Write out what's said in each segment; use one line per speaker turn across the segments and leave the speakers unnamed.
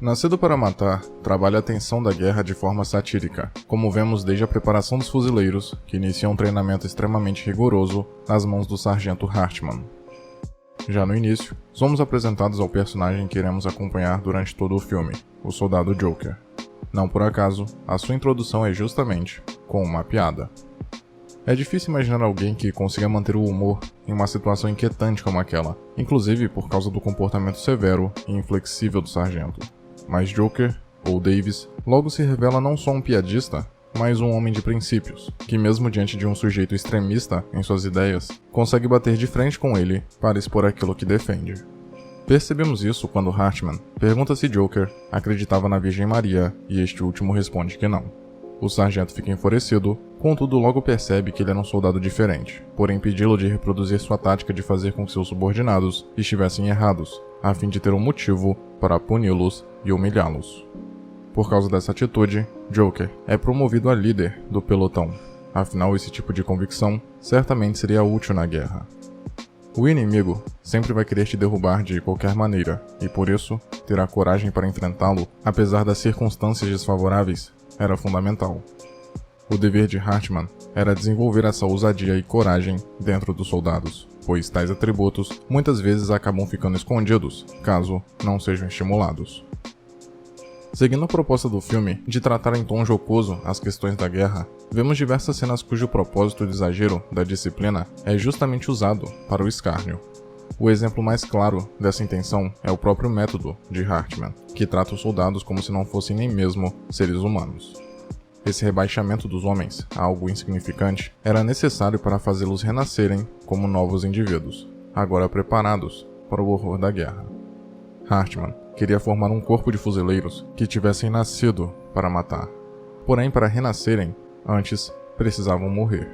Nascido para Matar trabalha a tensão da guerra de forma satírica, como vemos desde a preparação dos fuzileiros, que iniciam um treinamento extremamente rigoroso nas mãos do sargento Hartman. Já no início, somos apresentados ao personagem que iremos acompanhar durante todo o filme, o soldado Joker. Não por acaso, a sua introdução é justamente com uma piada. É difícil imaginar alguém que consiga manter o humor em uma situação inquietante como aquela, inclusive por causa do comportamento severo e inflexível do sargento. Mas Joker, ou Davis, logo se revela não só um piadista, mas um homem de princípios, que mesmo diante de um sujeito extremista em suas ideias, consegue bater de frente com ele para expor aquilo que defende. Percebemos isso quando Hartman pergunta se Joker acreditava na Virgem Maria e este último responde que não. O sargento fica enfurecido, contudo logo percebe que ele era um soldado diferente, por impedi-lo de reproduzir sua tática de fazer com que seus subordinados estivessem errados, a fim de ter um motivo para puni-los e humilhá-los. Por causa dessa atitude, Joker é promovido a líder do pelotão, afinal esse tipo de convicção certamente seria útil na guerra. O inimigo sempre vai querer te derrubar de qualquer maneira, e por isso, ter a coragem para enfrentá-lo, apesar das circunstâncias desfavoráveis, era fundamental. O dever de Hartman era desenvolver essa ousadia e coragem dentro dos soldados, pois tais atributos muitas vezes acabam ficando escondidos, caso não sejam estimulados. Seguindo a proposta do filme de tratar em tom jocoso as questões da guerra, vemos diversas cenas cujo propósito de exagero da disciplina é justamente usado para o escárnio. O exemplo mais claro dessa intenção é o próprio método de Hartman, que trata os soldados como se não fossem nem mesmo seres humanos. Esse rebaixamento dos homens a algo insignificante era necessário para fazê-los renascerem como novos indivíduos, agora preparados para o horror da guerra. Hartman queria formar um corpo de fuzileiros que tivessem nascido para matar. Porém, para renascerem, antes precisavam morrer.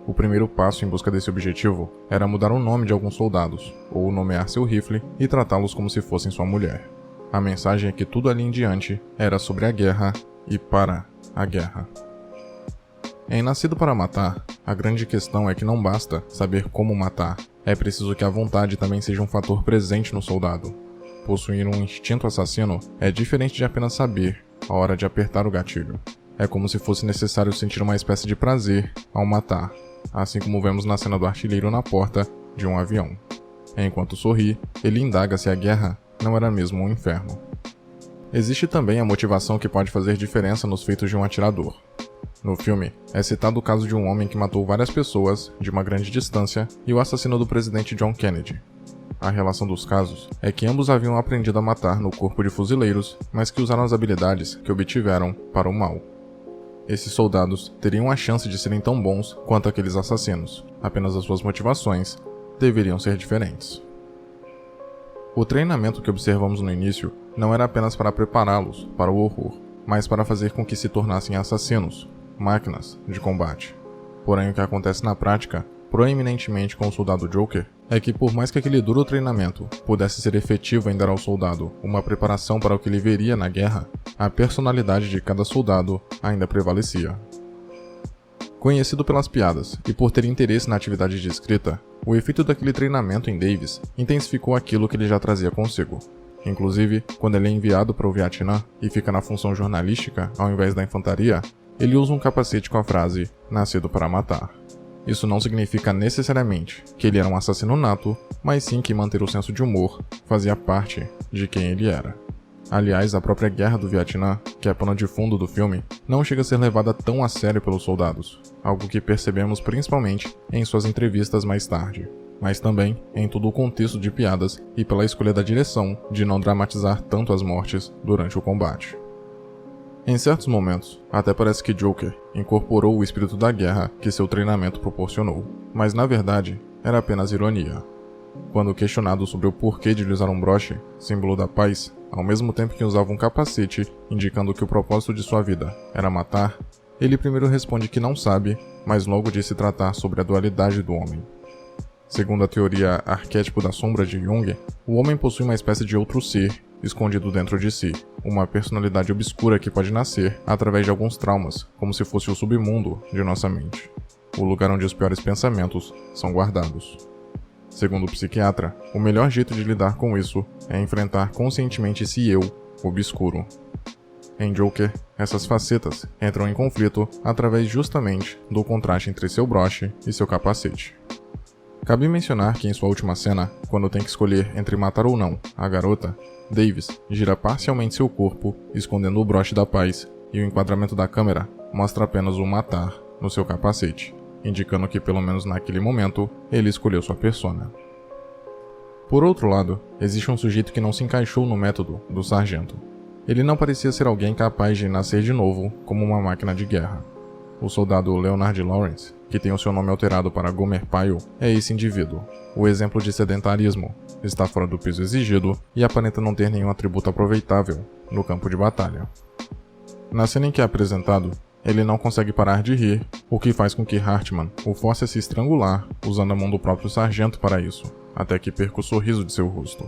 O primeiro passo em busca desse objetivo era mudar o nome de alguns soldados, ou nomear seu rifle e tratá-los como se fossem sua mulher. A mensagem é que tudo ali em diante era sobre a guerra e para a guerra. Em Nascido para Matar, a grande questão é que não basta saber como matar, é preciso que a vontade também seja um fator presente no soldado. Possuir um instinto assassino é diferente de apenas saber a hora de apertar o gatilho. É como se fosse necessário sentir uma espécie de prazer ao matar, assim como vemos na cena do artilheiro na porta de um avião. Enquanto sorri, ele indaga se a guerra não era mesmo um inferno. Existe também a motivação que pode fazer diferença nos feitos de um atirador. No filme, é citado o caso de um homem que matou várias pessoas de uma grande distância e o assassino do presidente John Kennedy. A relação dos casos é que ambos haviam aprendido a matar no corpo de fuzileiros, mas que usaram as habilidades que obtiveram para o mal. Esses soldados teriam a chance de serem tão bons quanto aqueles assassinos, apenas as suas motivações deveriam ser diferentes. O treinamento que observamos no início não era apenas para prepará-los para o horror, mas para fazer com que se tornassem assassinos, máquinas de combate. Porém, o que acontece na prática, proeminentemente com o soldado Joker, é que por mais que aquele duro treinamento pudesse ser efetivo em dar ao soldado uma preparação para o que ele veria na guerra, a personalidade de cada soldado ainda prevalecia. Conhecido pelas piadas e por ter interesse na atividade de escrita, o efeito daquele treinamento em Davis intensificou aquilo que ele já trazia consigo. Inclusive, quando ele é enviado para o Vietnã e fica na função jornalística ao invés da infantaria, ele usa um capacete com a frase "Nascido para Matar". Isso não significa necessariamente que ele era um assassino nato, mas sim que manter o senso de humor fazia parte de quem ele era. Aliás, a própria guerra do Vietnã, que é pano de fundo do filme, não chega a ser levada tão a sério pelos soldados, algo que percebemos principalmente em suas entrevistas mais tarde, mas também em todo o contexto de piadas e pela escolha da direção de não dramatizar tanto as mortes durante o combate. Em certos momentos, até parece que Joker incorporou o espírito da guerra que seu treinamento proporcionou, mas na verdade era apenas ironia. Quando questionado sobre o porquê de usar um broche, símbolo da paz, ao mesmo tempo que usava um capacete, indicando que o propósito de sua vida era matar, ele primeiro responde que não sabe, mas logo diz se tratar sobre a dualidade do homem. Segundo a teoria arquétipo da sombra de Jung, o homem possui uma espécie de outro ser escondido dentro de si, uma personalidade obscura que pode nascer através de alguns traumas, como se fosse o submundo de nossa mente, o lugar onde os piores pensamentos são guardados. Segundo o psiquiatra, o melhor jeito de lidar com isso é enfrentar conscientemente esse eu obscuro. Em Joker, essas facetas entram em conflito através justamente do contraste entre seu broche e seu capacete. Cabe mencionar que em sua última cena, quando tem que escolher entre matar ou não a garota, Davis gira parcialmente seu corpo, escondendo o broche da paz, e o enquadramento da câmera mostra apenas o matar no seu capacete, indicando que pelo menos naquele momento ele escolheu sua persona. Por outro lado, existe um sujeito que não se encaixou no método do sargento. Ele não parecia ser alguém capaz de nascer de novo como uma máquina de guerra. O soldado Leonard Lawrence, que tem o seu nome alterado para Gomer Pyle, é esse indivíduo. O exemplo de sedentarismo, está fora do peso exigido e aparenta não ter nenhum atributo aproveitável no campo de batalha. Na cena em que é apresentado, ele não consegue parar de rir, o que faz com que Hartman o force a se estrangular usando a mão do próprio sargento para isso, até que perca o sorriso de seu rosto.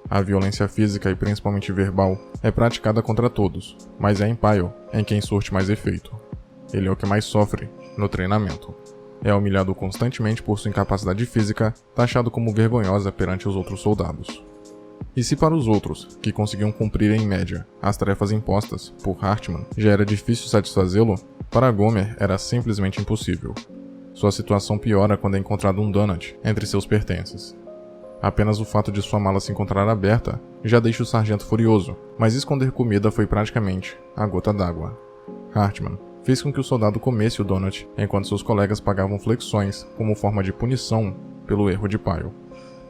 A violência física e principalmente verbal é praticada contra todos, mas é em Pyle em quem surte mais efeito. Ele é o que mais sofre no treinamento. É humilhado constantemente por sua incapacidade física, taxado como vergonhosa perante os outros soldados. E se para os outros, que conseguiam cumprir em média as tarefas impostas por Hartman, já era difícil satisfazê-lo, para Gomer era simplesmente impossível. Sua situação piora quando é encontrado um donut entre seus pertences. Apenas o fato de sua mala se encontrar aberta já deixa o sargento furioso, mas esconder comida foi praticamente a gota d'água. Hartman fez com que o soldado comesse o donut enquanto seus colegas pagavam flexões como forma de punição pelo erro de Pyle.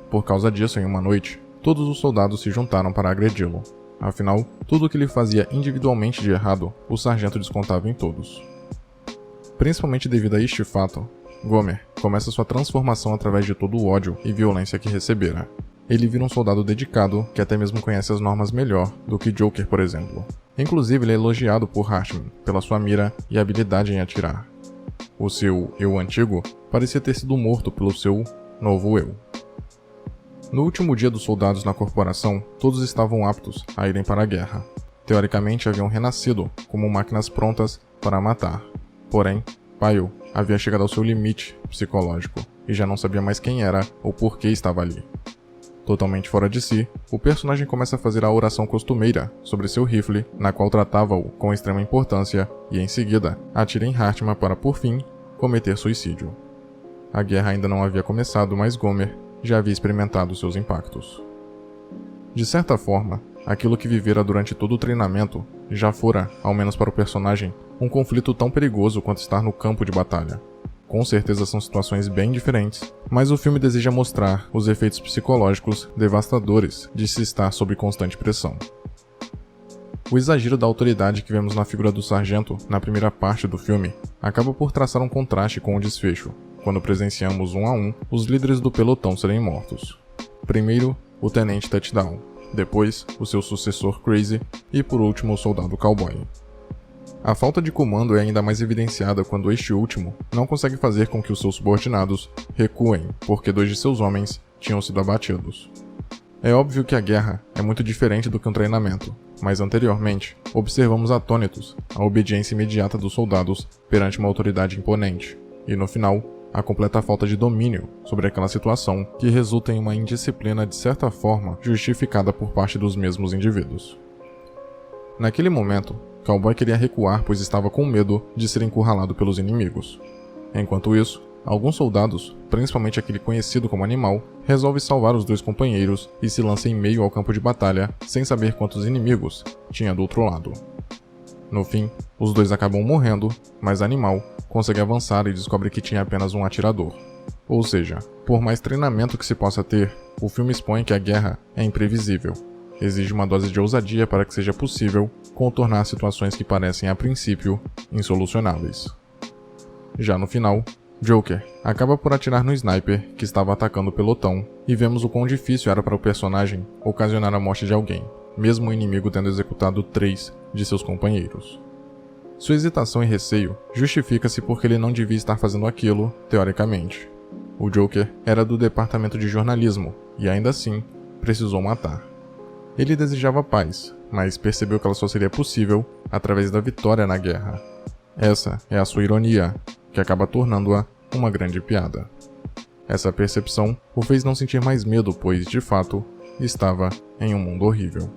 Por causa disso, em uma noite, todos os soldados se juntaram para agredi-lo. Afinal, tudo o que ele fazia individualmente de errado, o sargento descontava em todos. Principalmente devido a este fato, Gomer começa sua transformação através de todo o ódio e violência que recebera. Ele vira um soldado dedicado que até mesmo conhece as normas melhor do que Joker, por exemplo. Inclusive, ele é elogiado por Hartman pela sua mira e habilidade em atirar. O seu eu antigo parecia ter sido morto pelo seu novo eu. No último dia dos soldados na corporação, todos estavam aptos a irem para a guerra. Teoricamente, haviam renascido como máquinas prontas para matar. Porém, Pyle havia chegado ao seu limite psicológico e já não sabia mais quem era ou por que estava ali. Totalmente fora de si, o personagem começa a fazer a oração costumeira sobre seu rifle, na qual tratava-o com extrema importância, e em seguida, atira em Hartman para, por fim, cometer suicídio. A guerra ainda não havia começado, mas Gomer já havia experimentado seus impactos. De certa forma, aquilo que vivera durante todo o treinamento já fora, ao menos para o personagem, um conflito tão perigoso quanto estar no campo de batalha. Com certeza são situações bem diferentes, mas o filme deseja mostrar os efeitos psicológicos devastadores de se estar sob constante pressão. O exagero da autoridade que vemos na figura do sargento na primeira parte do filme acaba por traçar um contraste com o desfecho, quando presenciamos um a um os líderes do pelotão serem mortos. Primeiro, o Tenente Touchdown, depois, o seu sucessor Crazy e por último o Soldado Cowboy. A falta de comando é ainda mais evidenciada quando este último não consegue fazer com que os seus subordinados recuem, porque 2 de seus homens tinham sido abatidos. É óbvio que a guerra é muito diferente do que um treinamento, mas anteriormente observamos atônitos a obediência imediata dos soldados perante uma autoridade imponente, e no final, a completa falta de domínio sobre aquela situação que resulta em uma indisciplina de certa forma justificada por parte dos mesmos indivíduos. Naquele momento, Cowboy queria recuar pois estava com medo de ser encurralado pelos inimigos. Enquanto isso, alguns soldados, principalmente aquele conhecido como Animal, resolve salvar os 2 companheiros e se lança em meio ao campo de batalha sem saber quantos inimigos tinha do outro lado. No fim, os 2 acabam morrendo, mas Animal consegue avançar e descobre que tinha apenas um atirador. Ou seja, por mais treinamento que se possa ter, o filme expõe que a guerra é imprevisível. Exige uma dose de ousadia para que seja possível contornar situações que parecem a princípio insolucionáveis. Já no final, Joker acaba por atirar no sniper que estava atacando o pelotão e vemos o quão difícil era para o personagem ocasionar a morte de alguém, mesmo o inimigo tendo executado 3 de seus companheiros. Sua hesitação e receio justifica-se porque ele não devia estar fazendo aquilo, teoricamente. O Joker era do departamento de jornalismo e ainda assim precisou matar. Ele desejava paz, mas percebeu que ela só seria possível através da vitória na guerra. Essa é a sua ironia, que acaba tornando-a uma grande piada. Essa percepção o fez não sentir mais medo, pois, de fato, estava em um mundo horrível.